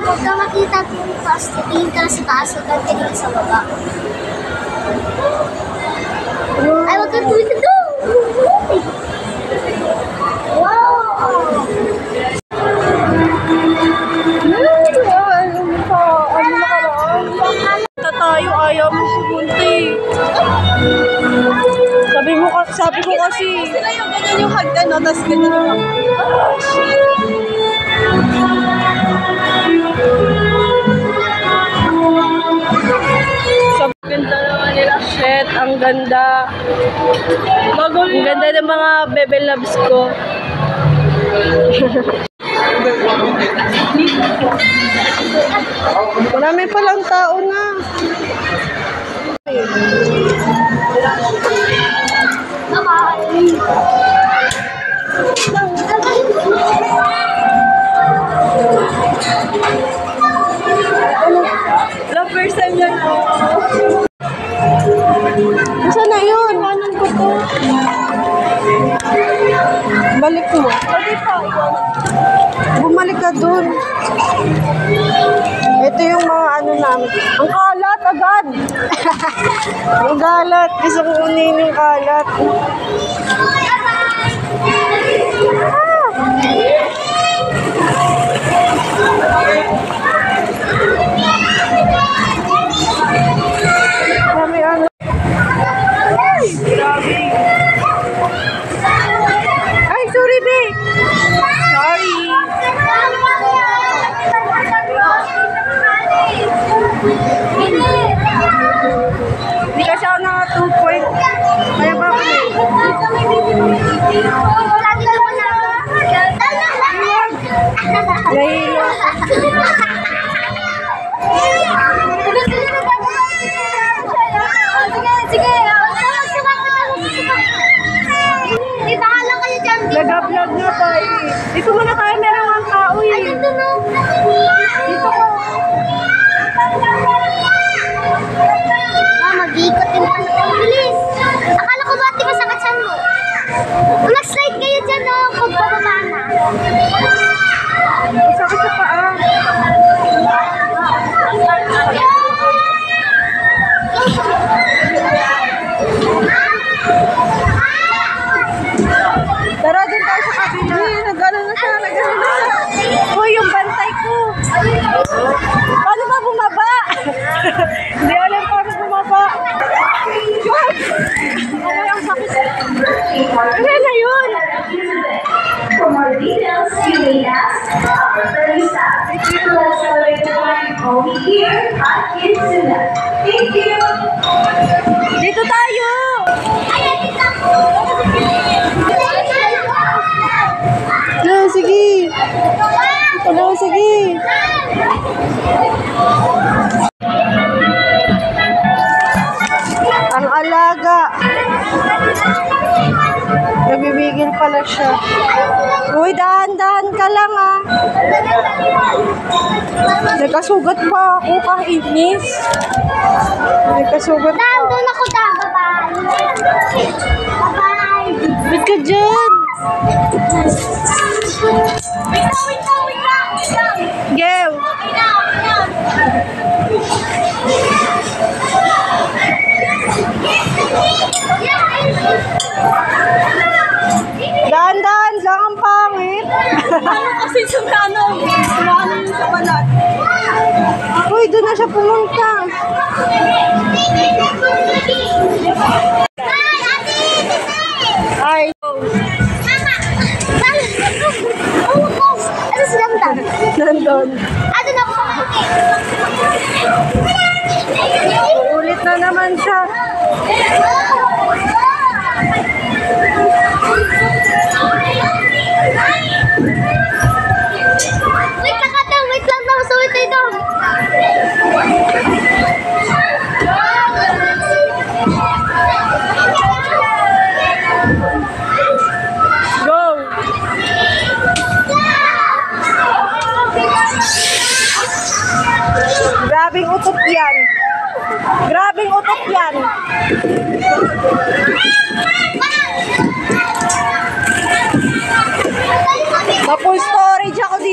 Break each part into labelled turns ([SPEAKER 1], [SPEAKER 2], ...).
[SPEAKER 1] Huwag ka makita kung tingin ka sa taas, huwag ka tingin sa baba. Ay, huwag ka tuwid ito! Wow!
[SPEAKER 2] Tayo, ayaw mo sumunti. Sabi ko kasi. Sila yung ganyan yung hagdan, no? Tapos ganyan yung Ang ganda naman nila. Shit, ang ganda. Ang ganda ng mga bebe loves ko. Marami palang tao na. First time yan po. Saan na yun? Iwanan ko to. Balik mo. Pwede pa. Bumalik ka dun. Ito yung mga ano namin. Ang kalat agad. Ang galat. Gusto ko unin yung kalat. Marami ano. Grabe. Ay, sorry, babe. Sorry. Hindi kasi ako naka 2 point. Kaya ba ako na? Nahilo. Nag-vlog na tayo eh. Dito muna tayo, meron ang tao eh.
[SPEAKER 1] Ay, dito na.
[SPEAKER 2] Dito ko.
[SPEAKER 1] Mag-iikot din pa na. Bilis. Akala ko ba di masakit saan mo? Mag-slide kayo dyan, no? Kung bababa na.
[SPEAKER 2] Masakit sa paa. Tara, dun tayo sa kabila. Nag-ano na siya, nag-ano na siya. Uy, yung bantay ko. Paano ba bumaba? Hindi alam paano bumaba. God! Ano yung sakit? Ano na yun?
[SPEAKER 3] For more details, you may ask our friendly staff. Let's celebrate the time over here at Kidsuna. Thank you!
[SPEAKER 2] Dito tayo! No, sige! Ano, sige! Ang alaga! Nabibigil pala siya. Uy, dahan-dahan ka lang ah! Nagkasugat pa ako, kainis. Nagkasugat pa.
[SPEAKER 1] Doon ako da. Bye-bye. Bye-bye.
[SPEAKER 2] Ba't ka dyan?
[SPEAKER 1] Wait lang.
[SPEAKER 2] Gew! Dahan-dahan lang ang pangit.
[SPEAKER 1] Ano kasi sumano yung sa balat.
[SPEAKER 2] Uy, doon na siya pumunta. Ay.
[SPEAKER 1] Ano si Damdam?
[SPEAKER 2] Nandun.
[SPEAKER 1] Ano na po?
[SPEAKER 2] Ulit na naman siya. utot yan. Grabing utot yan. Ma-full storage ako dito.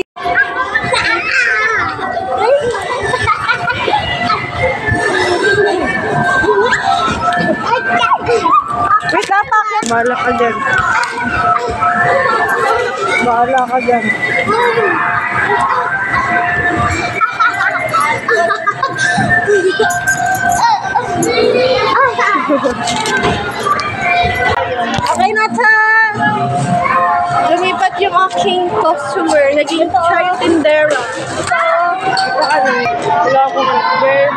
[SPEAKER 2] Wait, napakit. Bahala ka dyan. Bahala ka dyan. Okay na ta. Lumipat yung aking customer. Naging siya yung tindera. Wala akong verb.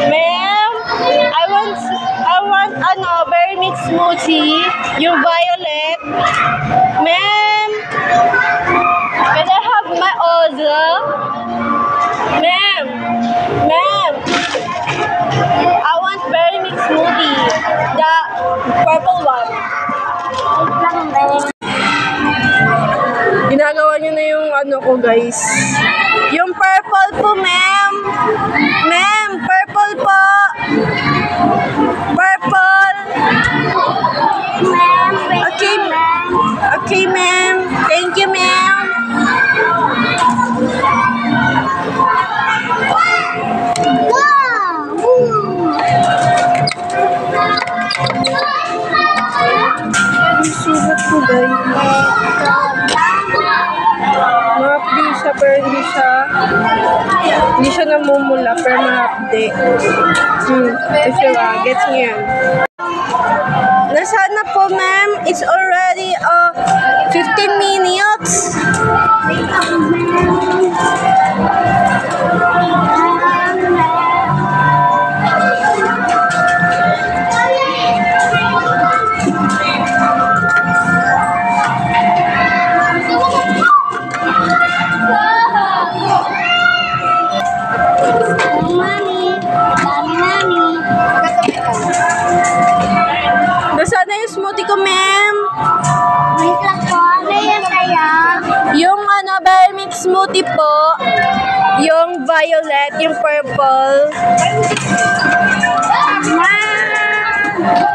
[SPEAKER 2] Ma'am, I want berry mix smoothie, yung violet. Ma'am, can I have my order? Ma'am, I want berry mix smoothie, the purple one. Ginagawa niyo na yung ano ko, guys. Yung purple po, ma'am. Ma'am, purple po. Purple. Okay, ma'am. Okay, ma'am. Thank you, ma'am. Sugat ko, guys. Mahapdi siya, pero hindi siya namumula, pero mahapdi. Kasi gets niyo yan. Nasaan na po, ma'am? It's already 15 minutes. Nasaan na yung smoothie ko, ma'am?
[SPEAKER 1] Wait lang po. Ano yan kaya?
[SPEAKER 2] Yung berry mix smoothie po. Yung violet, yung purple.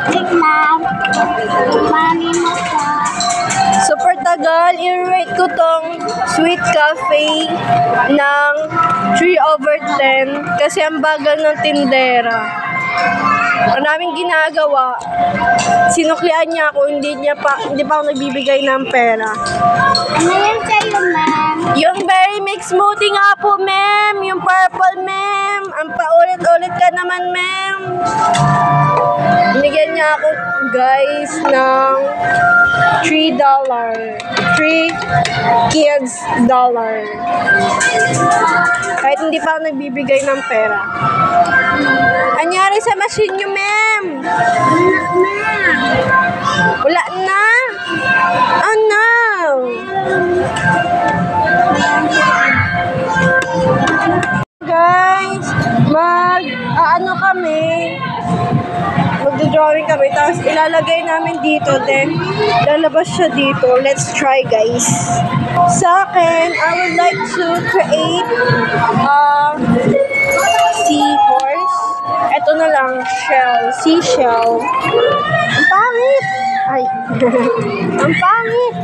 [SPEAKER 1] Wait lang. Mami mo siya.
[SPEAKER 2] Super tagal. I-rate ko tong Sweet Cafe ng 3/10 kasi ang bagal ng tindera. Ang daming ginagawa. Sinuklian niya ako, hindi pa ako nagbibigay ng pera.
[SPEAKER 1] Ano yan sa'yo, ma'am?
[SPEAKER 2] Yung berry mix smoothie nga po, ma'am. Yung purple, ma'am. Ang paulit-ulit ka naman, ma'am. Binigyan niya ako, guys, ng $3. 3 kids dollar. Kahit hindi pa ako nagbibigay ng pera. Anyari sa machine niyo, ma'am? Wala na. Oh, no. Guys, magdodrawing kami, tapos ilalagay namin dito, then lalabas siya dito. Let's try, guys. Sa akin, I would like to create seahorse. Ito na lang, seashell. Ang pangit! Ay, ang pangit!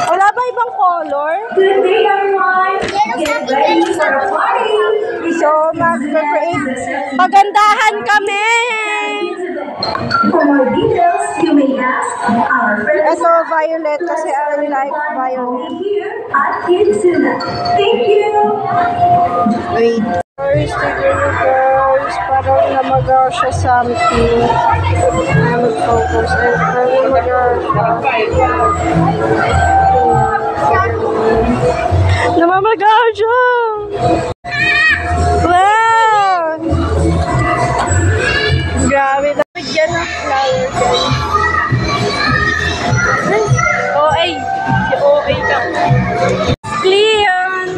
[SPEAKER 2] Wala ba ibang color?
[SPEAKER 3] Good day, everyone. Get ready for a party.
[SPEAKER 2] So, mag-create. Pagandahan kami!
[SPEAKER 3] For more details, you may ask our friends.
[SPEAKER 2] Ito, violet, kasi I like violet.
[SPEAKER 3] Here at Kitsuna. Thank you.
[SPEAKER 2] Wait. Guys, tignan nyo, guys. Parang namaga siya something. I'm mag-focus. Parang namaga siya. Namamaga siya! Wow! Grabe. Bigyan ng flower, guys. OA. Si OA ka. Clean!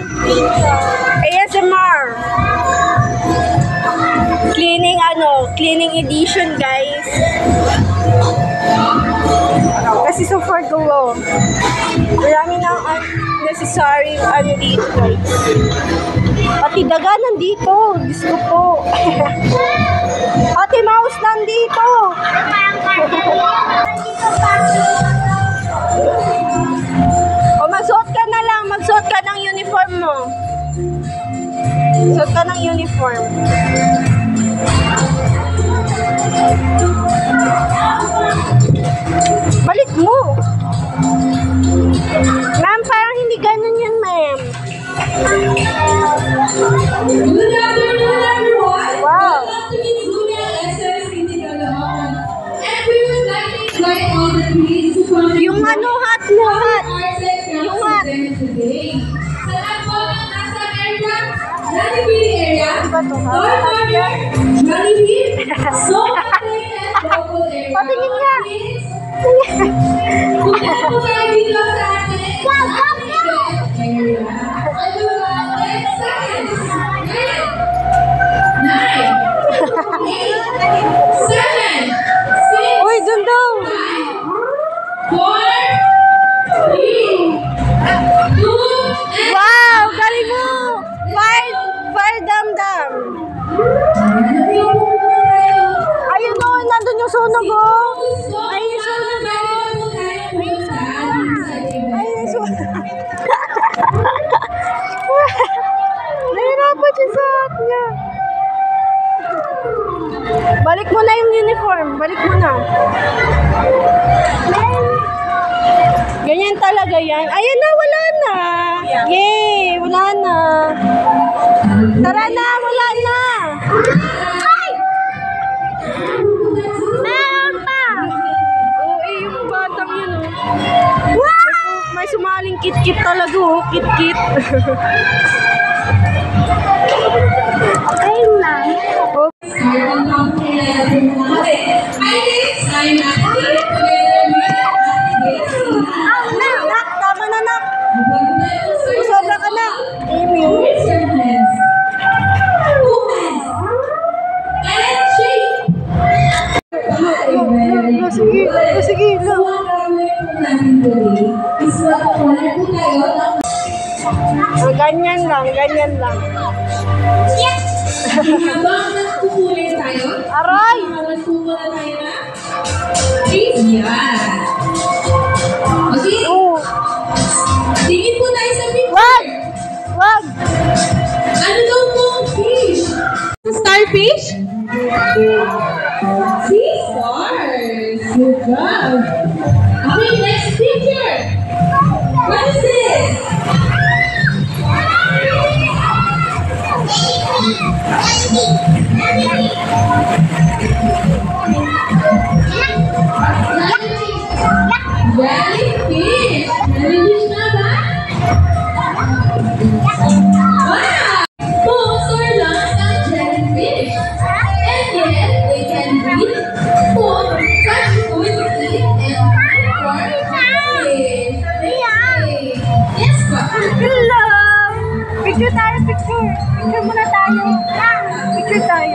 [SPEAKER 2] ASMR! Cleaning edition, guys. Kasi so far go. Marami na ang unnecessary ano dito, guys. Pati daga nandito. Diyos ko po. Pati mouse nandito. O magsuot ka na lang. Magsuot ka ng uniform mo. Suot ka ng uniform. Balik mo. Ma'am, parang hindi ganun yun, ma'am.
[SPEAKER 3] Good afternoon, everyone.
[SPEAKER 2] Wow.
[SPEAKER 3] Welcome to Miss Luna SR City Caloocan. And we would like to invite all the kids to come to
[SPEAKER 2] Yung ano, hat mo, hat.
[SPEAKER 3] yung hat today. Sa lahat po ng nasa area, Jollibee area,
[SPEAKER 2] Diba to, ha?
[SPEAKER 3] Toy Corner, Jollibee, Sofa Play, and Local area.
[SPEAKER 2] Patingin nga.
[SPEAKER 3] Punta po tayo dito sa ating area. I will allow 10 seconds. 9, 8, 7, 6,
[SPEAKER 2] Uy, dun daw.
[SPEAKER 3] 4, 3, 2, and
[SPEAKER 2] Wow, galing mo. Fire dam. Ayun o, nandun yung sunog o. Ayun yung sunog o. Ayun yung sunog. Nahirapan siya sa hat niya. Balik mo na yung uniform. Balik mo na. Ganyan talaga yan. Ayun na, wala na. Yay, wala na. Tara na, wala na. Ay! Meron pa. Oo, yung batang yun, oh. Wow! May sumaling kit-kit talaga, oh. Kit-kit.
[SPEAKER 1] Okay na.
[SPEAKER 2] Oh. Nak, tama na, nak. Sobra ka na. Sige. Ganyan lang.
[SPEAKER 3] Habang nagpupulay tayo,
[SPEAKER 2] Aray!
[SPEAKER 3] magpupula tayo na cheese. Yan. Okay?
[SPEAKER 2] Oh.
[SPEAKER 3] Tingin po tayo sa picture.
[SPEAKER 2] Wag!
[SPEAKER 3] Ano daw pong fish? Starfish? Sea stars. Good job. Okay, next picture. What is this? Jellyfish. Jellyfish na ba? Wow! Bones are lungs of jellyfish. And yet, they can breathe, move, catch food, eat, and perform fish. Yes, pa.
[SPEAKER 2] Hello! Picture tayo, picture. Picture muna tayo. Picture tayo.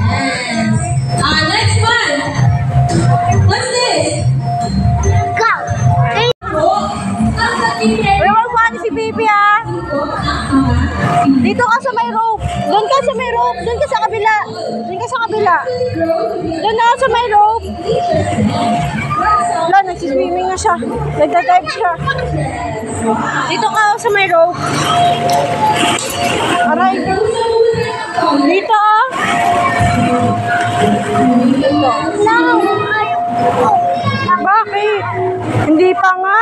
[SPEAKER 3] Yes. Next one. What's this?
[SPEAKER 1] Go.
[SPEAKER 3] Oh, ang sakit.
[SPEAKER 2] Uy, wag mo si baby ah. Dito ka sa may rope. Doon ka sa may rope. Doon ka sa kabila. Doon na sa may rope. Wala, nagsiswimming na siya. Nagdadive siya. Dito ka sa may rope. Aray. Dito ah. Bakit? Hindi pa nga.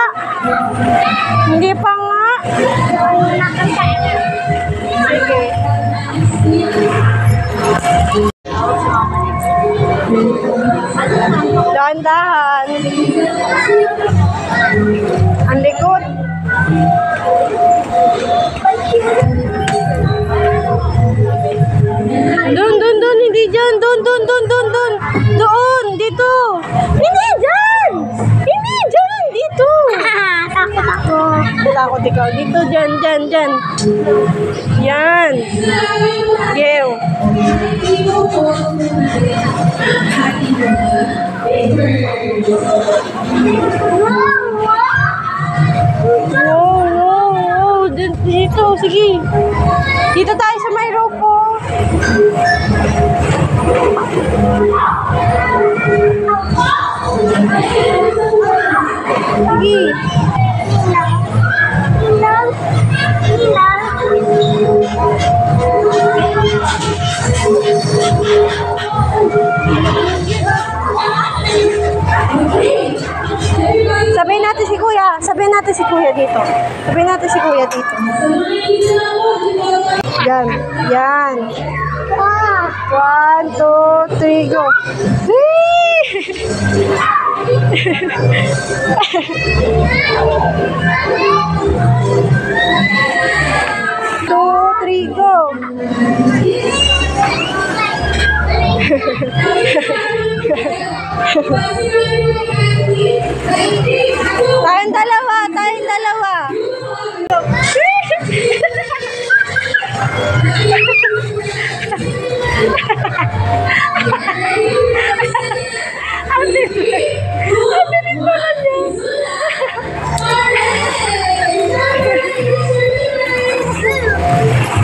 [SPEAKER 2] Sige. Dahan-dahan. Ang likod. Doon, hindi dyan. Doon. Doon, dito. Hindi dyan, dito.
[SPEAKER 1] Takot ako.
[SPEAKER 2] Takot ikaw. Dito, dyan. Yan. Geo.
[SPEAKER 1] Wow,
[SPEAKER 2] sige. Dito tayo sa may rope po. Sige. Sabihin natin si Kuya. Sabihin natin si Kuya dito. Sabihin natin si Kuya dito. Yan. Yan. 1, 2, 3, go. Two, three, go. Tayong dalawa, tayong dalawa. Ang bilis pala niya.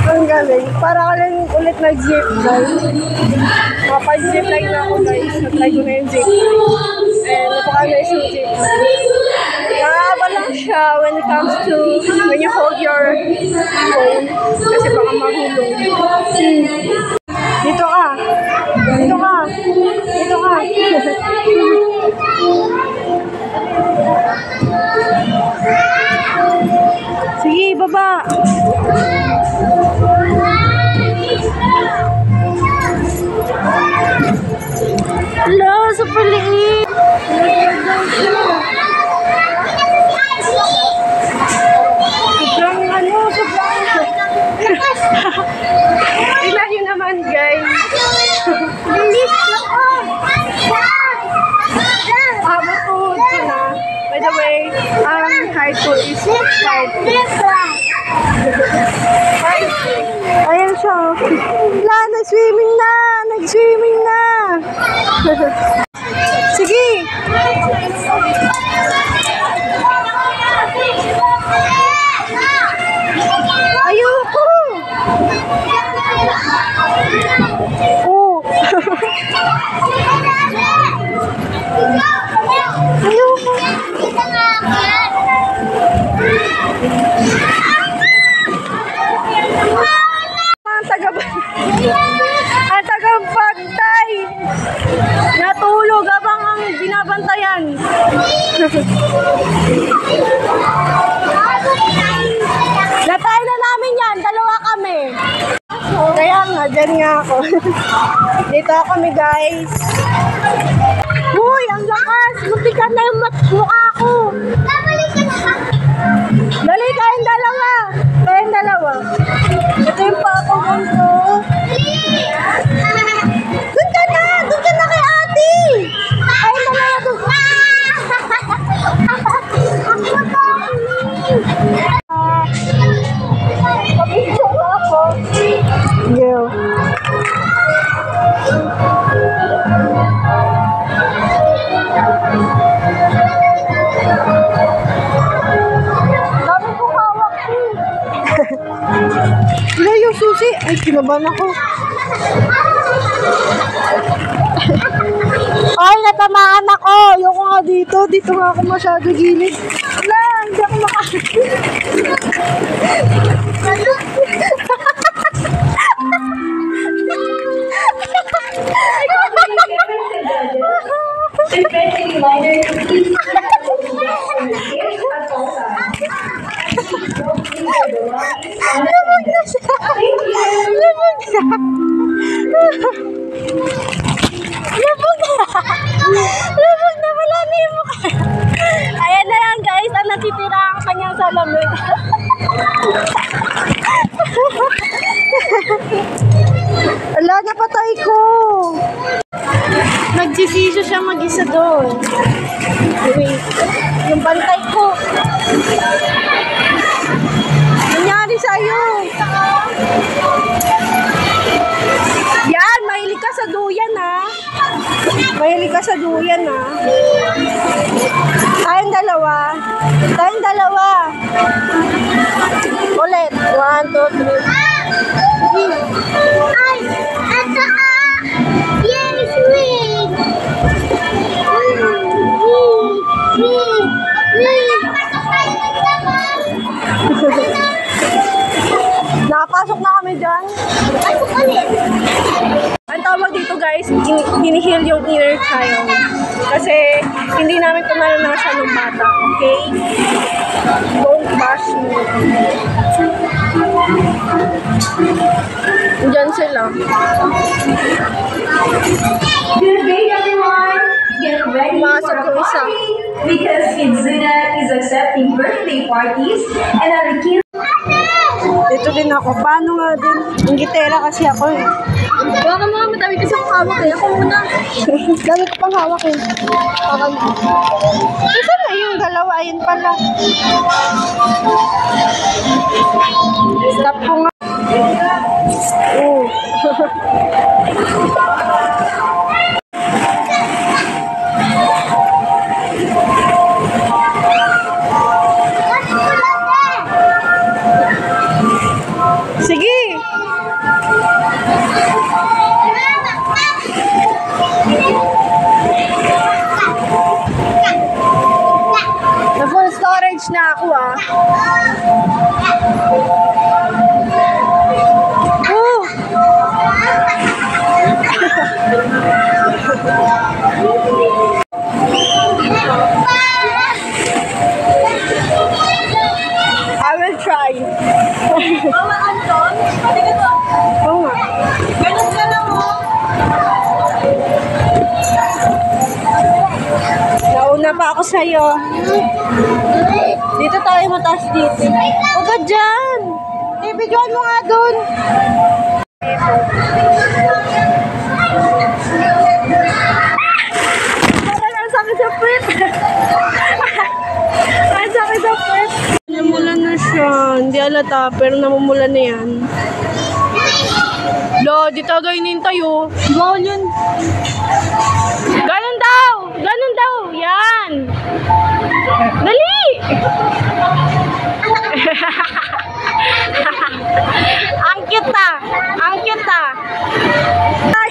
[SPEAKER 2] Ang galing. Para ka lang ulit nag-zip guys. Mapag-zip line na ako guys. Nag-try ko na yung zip line. And napaka-nice yung zip line. Nakakaba lang siya when it comes to when you hold your phone. Kasi baka mahulog. Dito ka. Dito ka. Dito ka. Sige, baba. Hello, super liit. Sobrang tignan nyo naman guys. Matuhod ko na. By the way, ang height ko is 5'6". Ayan siya. Wala, nag-swimming na. Nag-swimming na. Sige. Ayoko. Oh. Ayoko. Ang tagapagtay. Natulog habang ang binabantayan. Natay na namin yan. Dalawa kami. Kaya nga, dyan nga ako. Dito kami guys. Uy, ang lakas. Muntikan na yung mukha ko. Dali, kayong dalawa. Kayong dalawa. Ito yung pakong ko. Doon ka na! Doon ka na kay ate! Kayong dalawa doon. Pag-picture ko ako. Yeah. Dami kong hawak ko. Wala yung susi. Ay, kinabahan ako. Ay, natamaan ako. Yung nga dito. Dito nga ako masyado gilid. Wala, hindi ako makakit. Lumag na siya. Lumag na. Lumag na. Lumag na. Wala na yung mukha. Ayan na yan guys. Ang natitira ang kanyang salamin. Ala, napatay ko. Nagsisisyo siya mag-isa doon. Wait. Yung bantay ko. Nangyari sa'yo. Yan, mahilig ka sa duyan ha. Mahilig ka sa duyan ha. Tayong dalawa. Tayong dalawa. Ulit. ulit. 1, 2, 3.
[SPEAKER 1] Ay, ito Yay, sweet! Pasok tayo ng damang!
[SPEAKER 2] Nakapasok na kami dyan.
[SPEAKER 1] Pasok ulit!
[SPEAKER 2] Ang tawag dito guys, hinihil yung inner child. Kasi hindi namin ito naranasan ng bata. Okay? Don't bash me. Diyan sila.
[SPEAKER 3] Good day, everyone! Get ready for
[SPEAKER 2] Masok
[SPEAKER 3] a
[SPEAKER 2] yung isa.
[SPEAKER 3] party because Kidzuna is accepting birthday parties and our kids.
[SPEAKER 2] Dito din ako. Paano nga din? Ang gitera kasi ako eh. Baka mga madami kasi ang hawak eh. Ako muna. Dami ko pang hawak eh. Isa na yung dalawa. Ayun pala. Stop ko nga. Oh. Sige. Na-full storage na ako ah. Oh! I will try.
[SPEAKER 1] Mama Anton, pati ka to.
[SPEAKER 2] Oo nga.
[SPEAKER 1] Ganun ka lang mo.
[SPEAKER 2] Nauna pa ako sa'yo. Dito tayo mataas dito. Huwag ka dyan! Ibigyan mo nga dun. Parang ang sakit sa puwet. Ang sakit sa puwet. Namula na siya. Hindi alata, pero namumula na yan. Lo, di tayo inintay oh. Bawal yun. Ganun daw! Ganun daw! Yan! Dali! Ang cute ah! Ang cute ah! Ay!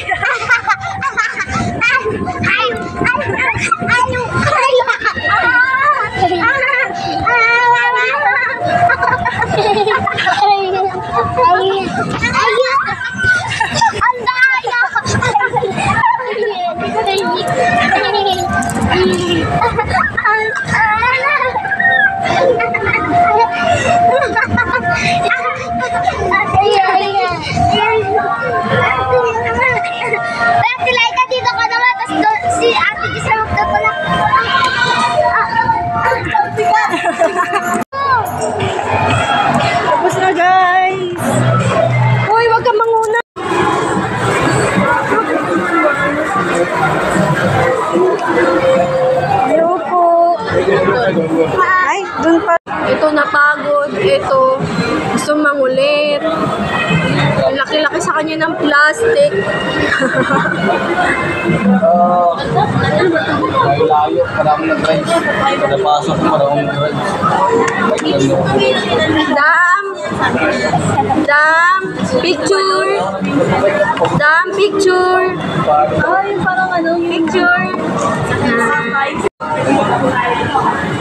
[SPEAKER 2] Tapos na guys! Uy, wag ka manguna! Hello po! Ay, dun pa. Ito napagod. Ito, gusto mangulit. Ang laki-laki sa kanya ng plastic.
[SPEAKER 4] Dahil layo, marami ng friends. Napasok, marami ng friends.
[SPEAKER 2] Dam! Dam! Picture! Dam! Picture! Ay, parang ano? Picture!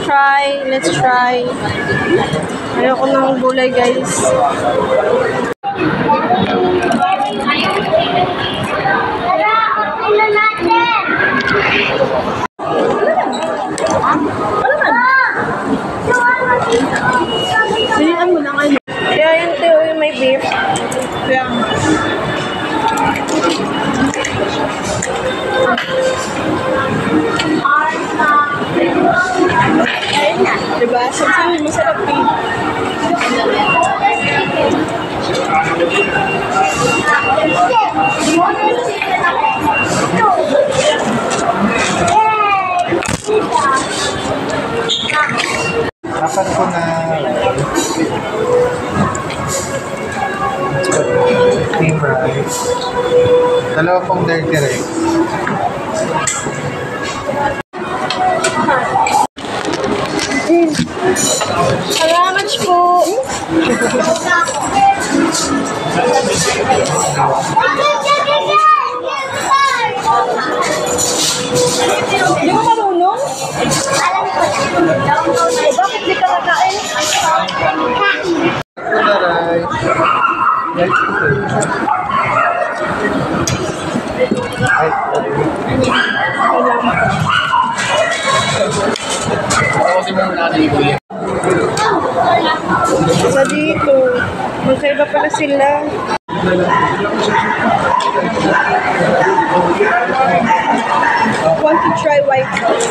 [SPEAKER 2] Try. Let's try. Ayoko ng gulay, guys.
[SPEAKER 1] Tara, natin!
[SPEAKER 2] Silihan mo lang ano. Kaya yung Teo yung may beef. Kaya. Diba? Sabi masarap eh.
[SPEAKER 4] Apat ko na cream rice. Dalawa pong dirty rice.
[SPEAKER 2] Salamat po. Hindi mo marunong?
[SPEAKER 1] Alam ko na.
[SPEAKER 2] Bakit di ka nakain?
[SPEAKER 4] Taray. Ay, ako kasi mong nanay
[SPEAKER 2] Sa dito. Magkaiba pala sila. Want to try white sauce?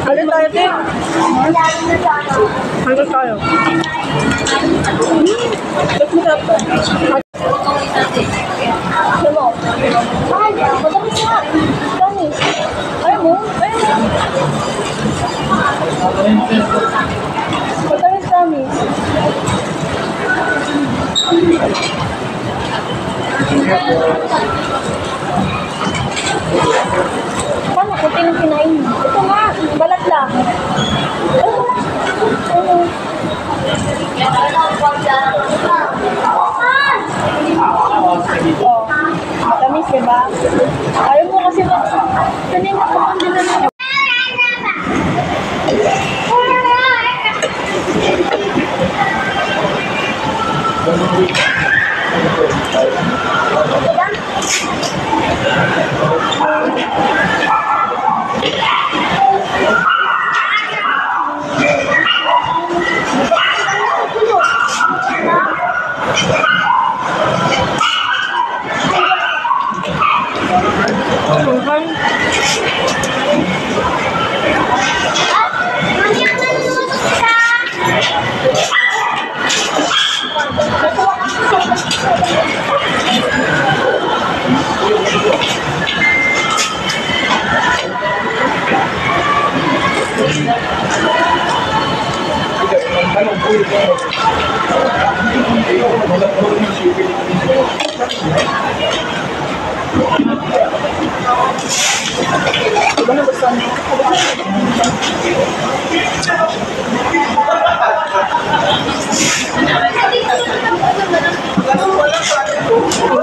[SPEAKER 2] Alin tayo, Tim? Alin tayo? Ba't masarap to? Ano mo? Ay, matamis na. Tamis. Ayaw mo? Ayaw mo. Matamis, tamis. Paano kung tinang-kinain mo? Ito nga, balat lang. Ano? Matamis, diba? Ayaw mo kasi kanina ko pang dinala.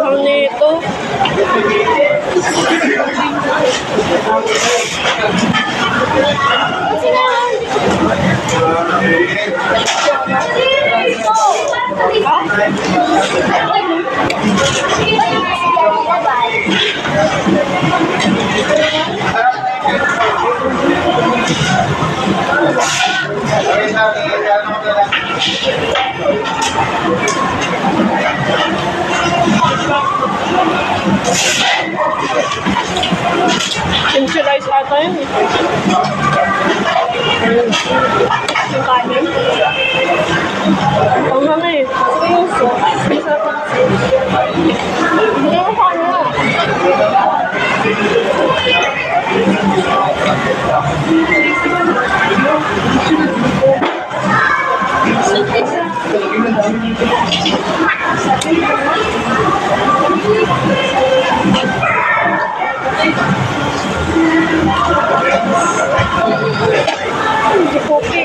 [SPEAKER 2] Ang nito. Insulize ata yun eh. Yung kanin. Ang mami. Yung sauce. Hindi mo pa ano. Kopi.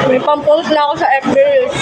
[SPEAKER 2] May pampost na ako sa FB Reels.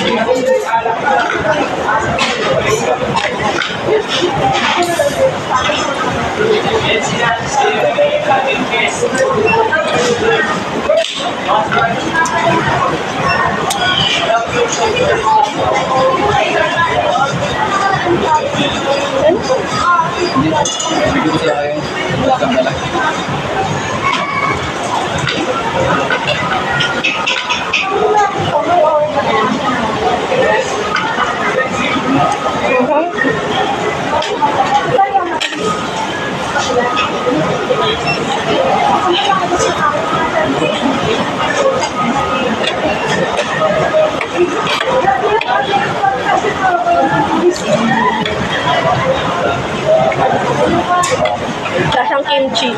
[SPEAKER 4] Bigyan ko sila kayo. Welcome na lang.
[SPEAKER 2] Lasang kimchi.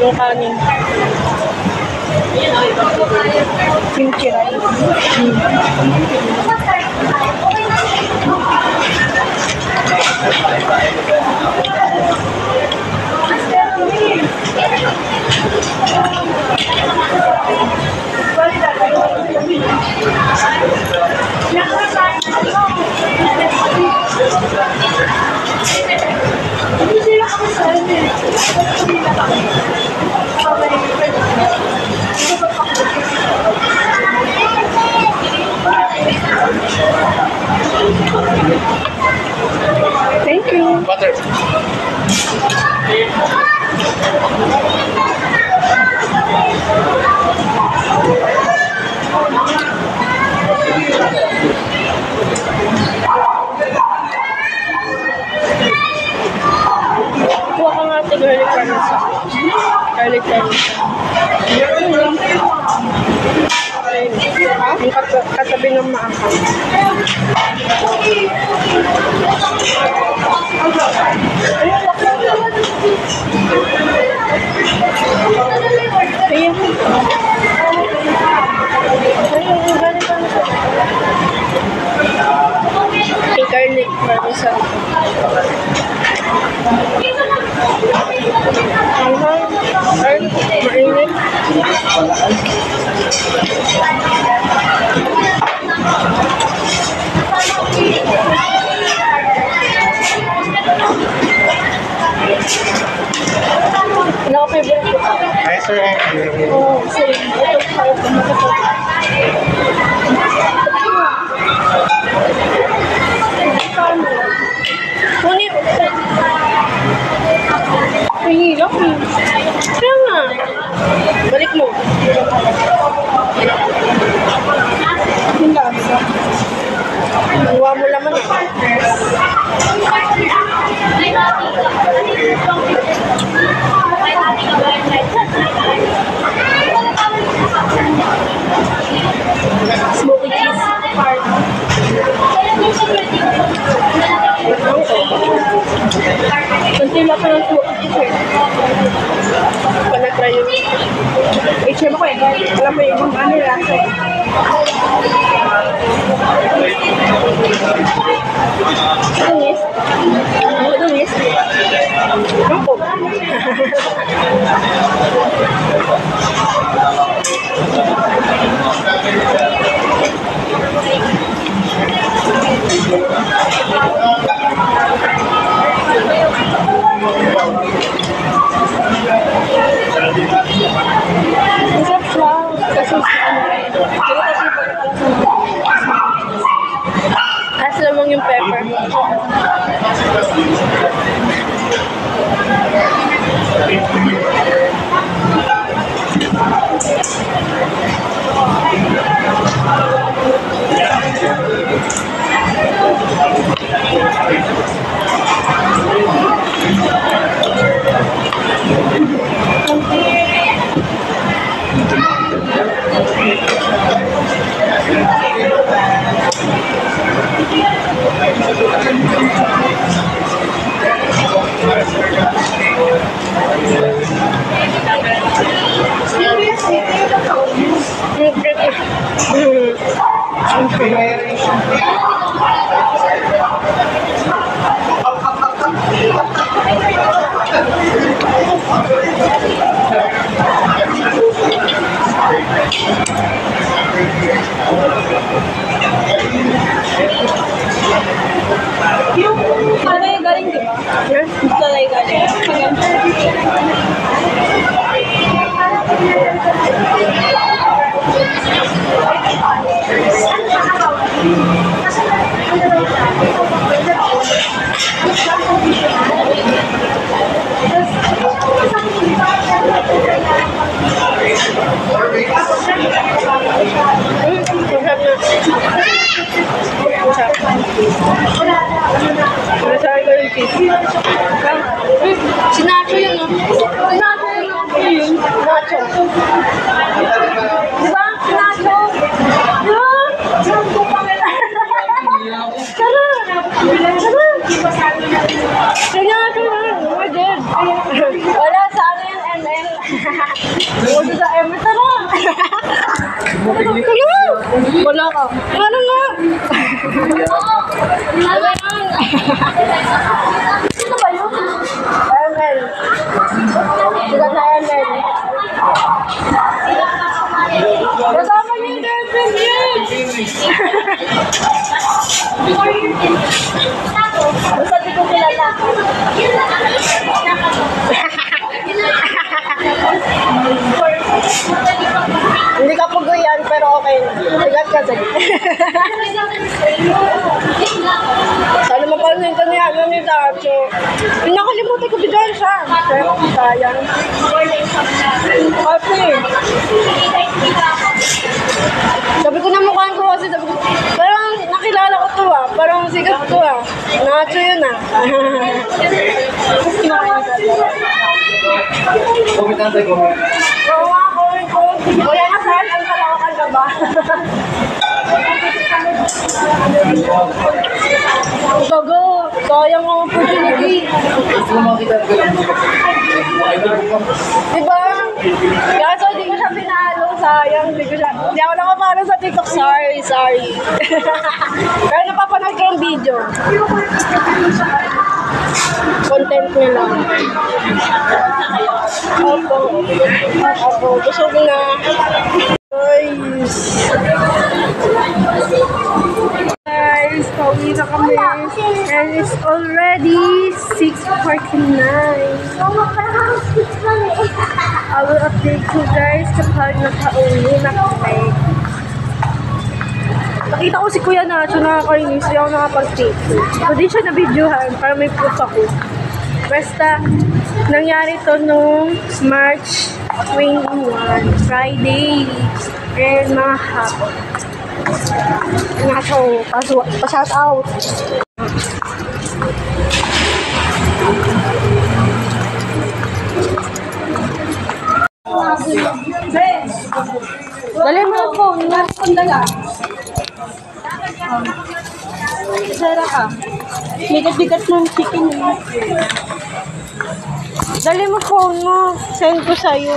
[SPEAKER 2] Yung kanin. Kimchi rice. Thank you.
[SPEAKER 4] Butter.
[SPEAKER 2] Kuha ka nga ito garlic parmesan. Garlic parmesan. Yung katabi ng maangkang. Ayun. Ayun, garlic parmesan. Okay, garlic parmesan. Ay, mainit. Ano ako favorite ko?
[SPEAKER 4] Hi, sir.
[SPEAKER 2] Oo, same. Ito sarap naman ito. Ngunit, ay, hirap eh. Kaya nga. Balik mo. Yung lasa. Iwa mo laman eh. Smoky cheese. Kuntila pa ng smoky cheese eh. Panatry yun. HM ako eh. Alam mo yung ano lasa eh. Tunis? Tunis? Ako. Masarap siya. Kasi as lamang yung pepper. Yung palay galing, di ba? Yes, palay galing. Si Nacho yun, no? Si Nacho yun, no? Nacho. Diba? Si Nacho. Tara! Si Nacho yun. Oh, dead. Wala sa ano yung ML. Wala sa ML. Tara! Wala ka. Ano nga? Ano yan? Sino ba yun? ML. Sila sa ML. Kasama niya yung girlfriend niya. Basta di ko kilala. Hindi ka puguyan, pero okay na. Sigat ka, sige. Sana mapanood ka niya, ano ni Tacho. Nakalimutan ko bigyan siya. Pero sayang. Kasi, sabi ko na mukhaan ko kasi, sabi ko, parang nakilala ko to ah. Parang sigat ko ah. Nacho yun ah. Tapos kinakain ka.
[SPEAKER 4] Comment natin, comment.
[SPEAKER 2] Oo nga, comment ko. Kuya na saan, ang kalawakan ka ba? Gago, sayang ang opportunity.
[SPEAKER 4] Gusto mo makita ang galang mo.
[SPEAKER 2] Diba? Kaso di ko siya pinalo, sayang. Di ako nakapalo sa TikTok, sorry. Pero napapanood ko yung video. Content nyo lang. Opo, gusto ko na. Guys, pauwi na kami. And it's already 6:49. I will update you guys kapag nakauwi na kami. Nakita ko si Kuya Nacho nakakainis, hindi ako nakapag-take. So, di siya na-videohan para may proof ako. Basta, nangyari to nung March 21, Friday, and mga hapon. Nacho, pa-shout out. Dali mo ang phone, dala. Sara ka. Bigat-bigat ng chicken mo. Dali mo phone mo. Send ko sa'yo.